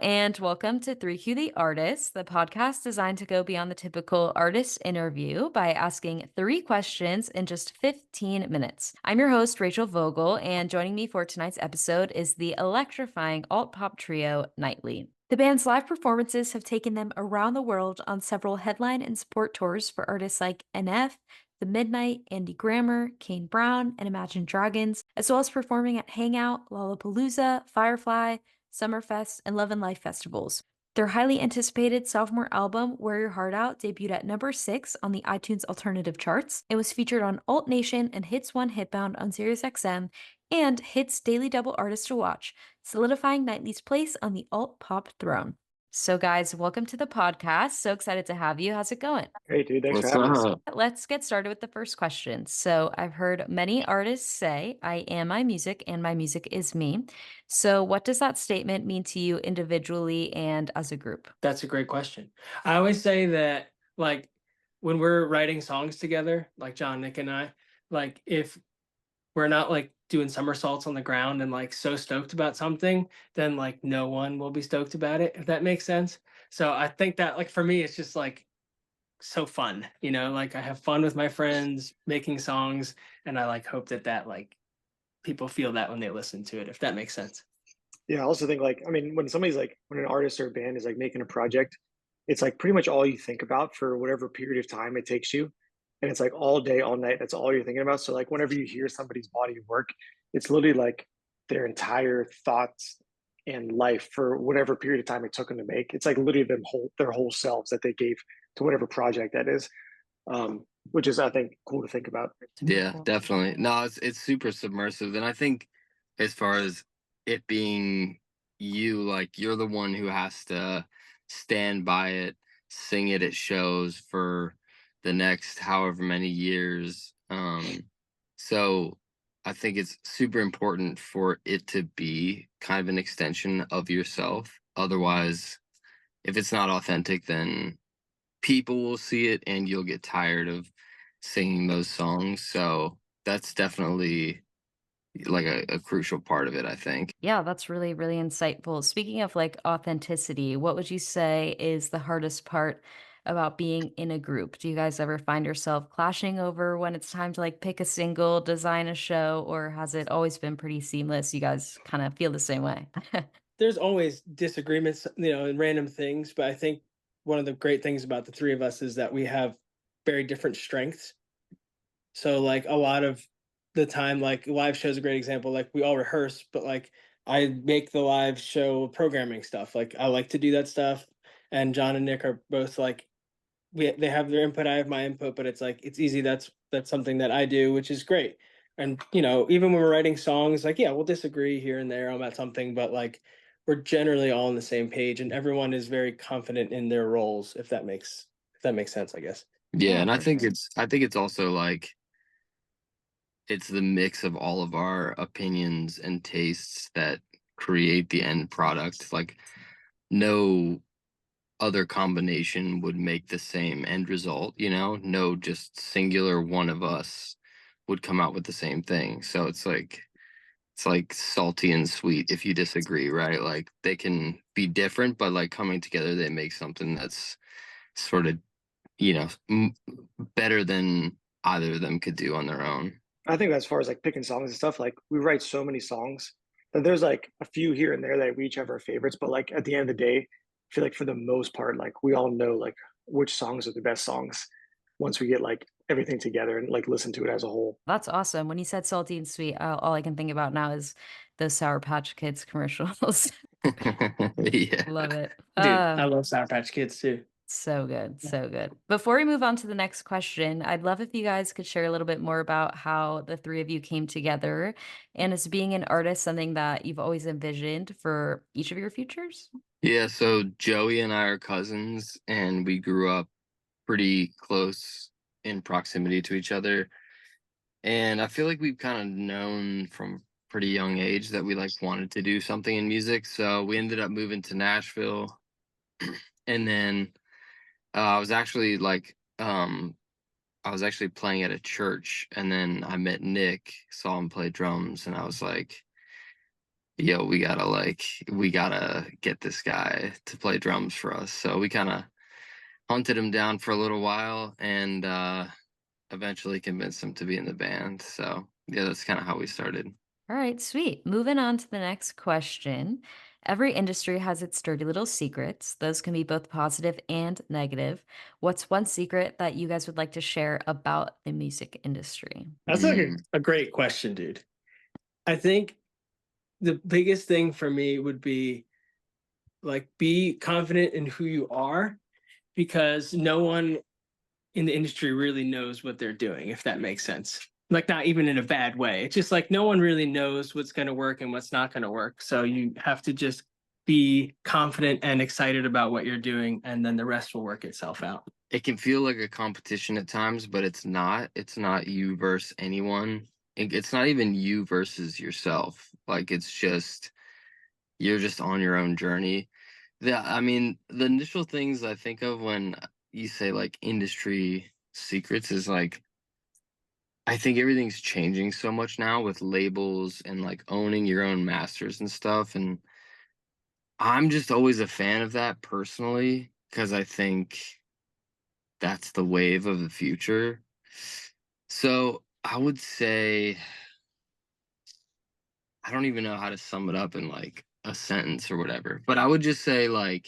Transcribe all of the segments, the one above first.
and welcome to 3Q the Artist, the podcast designed to go beyond the typical artist interview by asking three questions in just 15 minutes. I'm your host, Rachel Vogel, and joining me for tonight's episode is the electrifying alt pop trio, Nightly. The band's live performances have taken them around the world on several headline and support tours for artists like NF, The Midnight, Andy Grammer, Kane Brown, and Imagine Dragons, as well as performing at Hangout, Lollapalooza, Firefly, Summerfest, and Love and Life festivals. Their highly anticipated sophomore album, Wear Your Heart Out, debuted at number 6 on the iTunes alternative charts. It was featured on Alt Nation and Hits 1 Hitbound on Sirius XM and Hits Daily Double Artist to Watch, solidifying Nightly's place on the alt pop throne. So, guys, welcome to the podcast. So excited to have you. How's it going? Great, dude. Thanks for What's having us. up? Let's get started with the first question. So, I've heard many artists say, I am my music and my music is me. So, what does that statement mean to you individually and as a group? That's a great question. I always say that, like, when we're writing songs together, like John, Nick, and I, like, if we're not like doing somersaults on the ground and like so stoked about something, then like no one will be stoked about it, if that makes sense. So I think that, like, for me, it's just like so fun, like I have fun with my friends making songs, and I like hope that like people feel that when they listen to it, if that makes sense. Yeah, I also think when an artist or a band is like making a project, it's like pretty much all you think about for whatever period of time it takes you. And it's like all day, all night, that's all you're thinking about. So like whenever you hear somebody's body of work, it's literally like their entire thoughts and life for whatever period of time it took them to make. It's like literally their whole selves that they gave to whatever project that is. Which is, I think, cool to think about. Yeah, Cool. definitely. No, it's super submersive. And I think as far as it being you, like you're the one who has to stand by it, sing it at shows for the next however many years. So I think it's super important for it to be kind of an extension of yourself. Otherwise, if it's not authentic, then people will see it and you'll get tired of singing those songs. So that's definitely like a crucial part of it, I think. Yeah, that's really, really insightful. Speaking of like authenticity, what would you say is the hardest part about being in a group? Do you guys ever find yourself clashing over when it's time to like pick a single, design a show, or has it always been pretty seamless? You guys kind of feel the same way. There's always disagreements, and random things, but I think one of the great things about the three of us is that we have very different strengths. So like a lot of the time, like live show is a great example. Like we all rehearse, but like I make the live show programming stuff. Like I like to do that stuff. And John and Nick are both like they have their input, I have my input, but it's like it's easy. That's something that I do, which is great. And even when we're writing songs, like, yeah, we'll disagree here and there about something, but like we're generally all on the same page and everyone is very confident in their roles, if that makes sense, I guess. Yeah, Yeah, and I for think sure. it's also like it's the mix of all of our opinions and tastes that create the end product. Like no other combination would make the same end result, no just singular one of us would come out with the same thing. So it's like salty and sweet if you disagree, right? Like they can be different, but like coming together they make something that's sort of better than either of them could do on their own. I think as far as like picking songs and stuff, like we write so many songs that there's like a few here and there that we each have our favorites. But like at the end of the day, I feel like for the most part, like we all know like which songs are the best songs once we get like everything together and like listen to it as a whole. That's awesome. When you said salty and sweet, all I can think about now is those Sour Patch Kids commercials. Yeah. Love it. Dude, I love Sour Patch Kids too. So good, Yeah. so good. Before we move on to the next question, I'd love if you guys could share a little bit more about how the three of you came together and is being an artist something that you've always envisioned for each of your futures? Yeah, so Joey and I are cousins and we grew up pretty close in proximity to each other. And I feel like we've kind of known from a pretty young age that we like wanted to do something in music. So we ended up moving to Nashville. And then I was actually playing at a church, and then I met Nick, saw him play drums, and I was like, yo, we gotta get this guy to play drums for us. So we kind of hunted him down for a little while and eventually convinced him to be in the band. So yeah, that's kind of how we started. All right, sweet. Moving on to the next question. Every industry has its dirty little secrets. Those can be both positive and negative. What's one secret that you guys would like to share about the music industry? That's like a great question, dude. I think the biggest thing for me would be like be confident in who you are, because no one in the industry really knows what they're doing, if that makes sense. Like, not even in a bad way. It's just like no one really knows what's going to work and what's not going to work. So you have to just be confident and excited about what you're doing, and then the rest will work itself out. It can feel like a competition at times, but it's not. It's not you versus anyone. It's not even you versus yourself. Like, it's just you're just on your own journey. I mean, the initial things I think of when you say like industry secrets is like, I think everything's changing so much now with labels and like owning your own masters and stuff. And I'm just always a fan of that personally, because I think that's the wave of the future. So I would say, I don't even know how to sum it up in like a sentence or whatever, but I would just say like,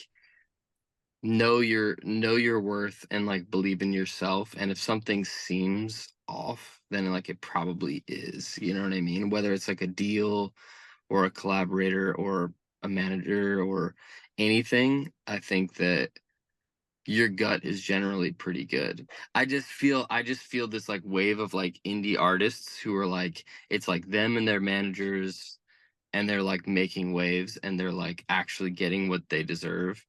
know your worth and like believe in yourself, and if something seems off, then like it probably is, you know what I mean, whether it's like a deal or a collaborator or a manager or anything. I think that your gut is generally pretty good. I just feel this like wave of like indie artists who are like, it's like them and their managers, and they're like making waves and they're like actually getting what they deserve,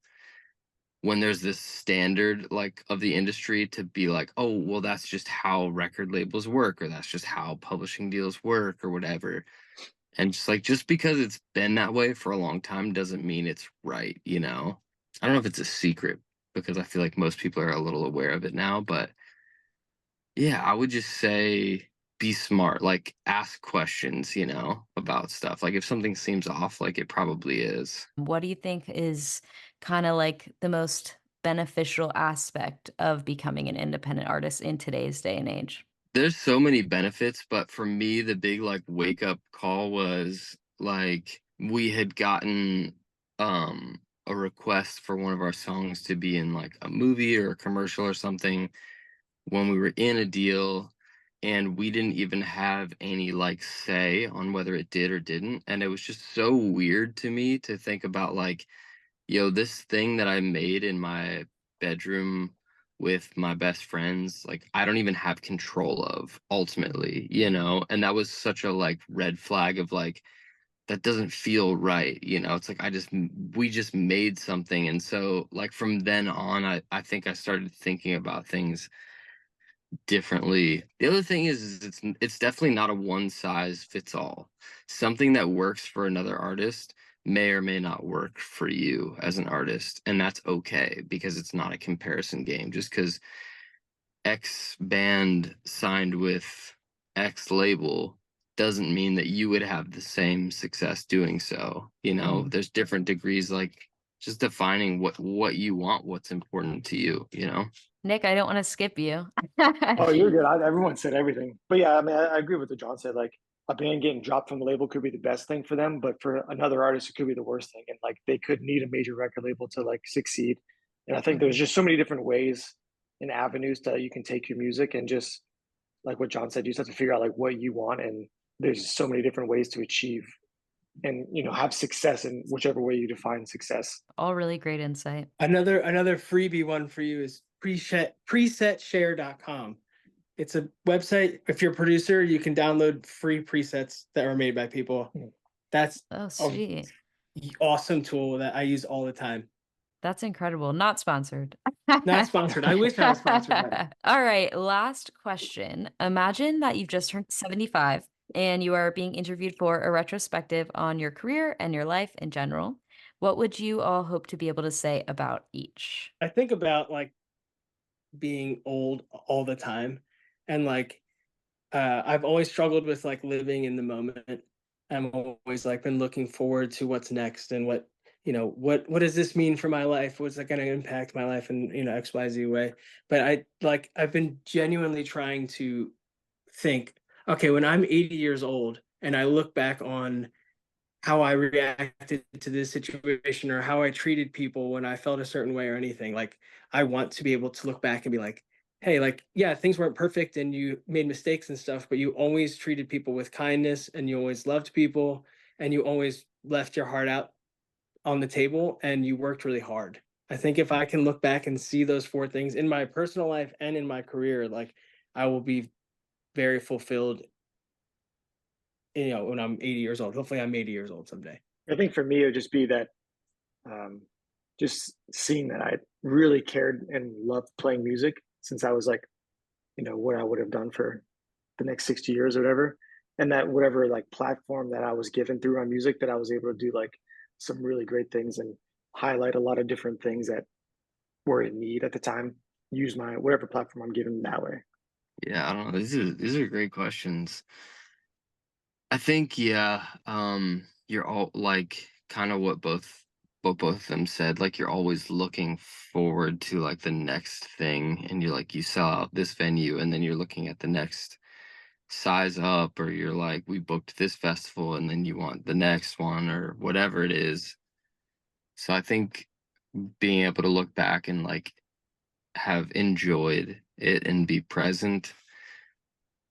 when there's this standard like of the industry to be like, oh, well, that's just how record labels work, or that's just how publishing deals work, or whatever. And just like, just because it's been that way for a long time doesn't mean it's right, you know? I don't know if it's a secret, because I feel like most people are a little aware of it now, but yeah, I would just say be smart, like ask questions, you know, about stuff. Like if something seems off, like it probably is. What do you think is kind of like the most beneficial aspect of becoming an independent artist in today's day and age? There's so many benefits, but for me, the big like wake up call was like we had gotten a request for one of our songs to be in like a movie or a commercial or something when we were in a deal, and we didn't even have any like say on whether it did or didn't. And it was just so weird to me to think about like, yo, this thing that I made in my bedroom with my best friends, like I don't even have control of ultimately, you know? And that was such a like red flag of like, that doesn't feel right, you know? It's like we just made something. And so like from then on, I think I started thinking about things differently. The other thing is it's definitely not a one size fits all. Something that works for another artist may or may not work for you as an artist, and that's okay, because it's not a comparison game. Just because X band signed with X label doesn't mean that you would have the same success doing so. You know, there's different degrees, like just defining what you want, what's important to you, you know? Nick, I don't want to skip you. Oh, you're good. Everyone said everything. But yeah, I mean, I agree with what John said. Like a band getting dropped from the label could be the best thing for them, but for another artist, it could be the worst thing. And like they could need a major record label to like succeed. And I think there's just so many different ways and avenues that you can take your music, and just like what John said, you just have to figure out like what you want. And there's so many different ways to achieve and have success in whichever way you define success. All really great insight. Another freebie one for you is presetshare.com. It's a website. If you're a producer, you can download free presets that were made by people. That's Oh, a sweet. awesome tool that I use all the time. That's incredible. Not sponsored. Not sponsored. I wish I was sponsored. All right, last question. Imagine that you've just turned 75 and you are being interviewed for a retrospective on your career and your life in general. What would you all hope to be able to say about each? I think about like being old all the time, and like I've always struggled with like living in the moment. I'm always like been looking forward to what's next and what, what does this mean for my life? What's that going to impact my life in, XYZ way? But I've been genuinely trying to think, okay, when I'm 80 years old and I look back on how I reacted to this situation or how I treated people when I felt a certain way or anything, like I want to be able to look back and be like, hey, like, yeah, things weren't perfect and you made mistakes and stuff, but you always treated people with kindness and you always loved people and you always left your heart out on the table and you worked really hard. I think if I can look back and see those four things in my personal life and in my career, like I will be very fulfilled, when I'm 80 years old. Hopefully I'm 80 years old someday. I think for me, it would just be that um, just seeing that I really cared and loved playing music since I was like, what I would have done for the next 60 years or whatever. And that whatever like platform that I was given through my music, that I was able to do like some really great things and highlight a lot of different things that were in need at the time. Use my whatever platform I'm given that way. Yeah, I don't know. These are great questions. I think, yeah, you're all like kind of what both of them said. Like you're always looking forward to like the next thing, and you sell out this venue, and then you're looking at the next size up, or you're like, we booked this festival, and then you want the next one, or whatever it is. So I think being able to look back and like have enjoyed it and be present,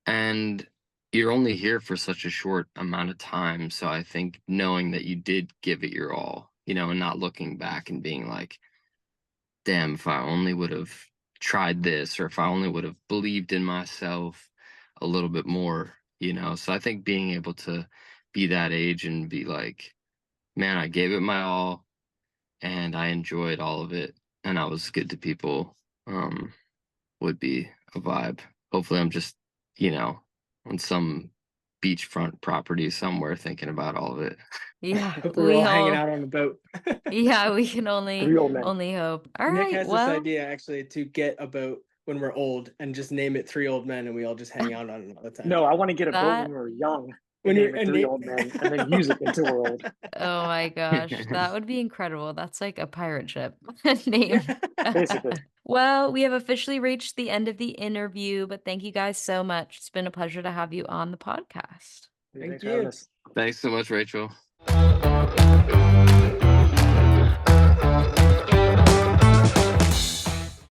and you're only here for such a short amount of time. So I think knowing that you did give it your all, and not looking back and being like, damn, if I only would have tried this, or if I only would have believed in myself a little bit more. So I think being able to be that age and be like, man, I gave it my all and I enjoyed all of it and I was good to people, would be a vibe. Hopefully I'm just, on some beachfront property somewhere thinking about all of it. Yeah, Hope we're we all hanging all out on the boat. yeah, we can only Three old men. only hope. All Nick right, has this well, idea actually to get a boat when we're old and just name it Three Old Men and we all just hang out on it all the time. No, I want to get a boat when that we're young When and you're name it and Three Old Men and then use it until we're old. oh my gosh, that would be incredible. That's like a pirate ship name. Basically. Well, we have officially reached the end of the interview, but thank you guys so much. It's been a pleasure to have you on the podcast. Thank Thanks for having you. us. Thanks so much, Rachel.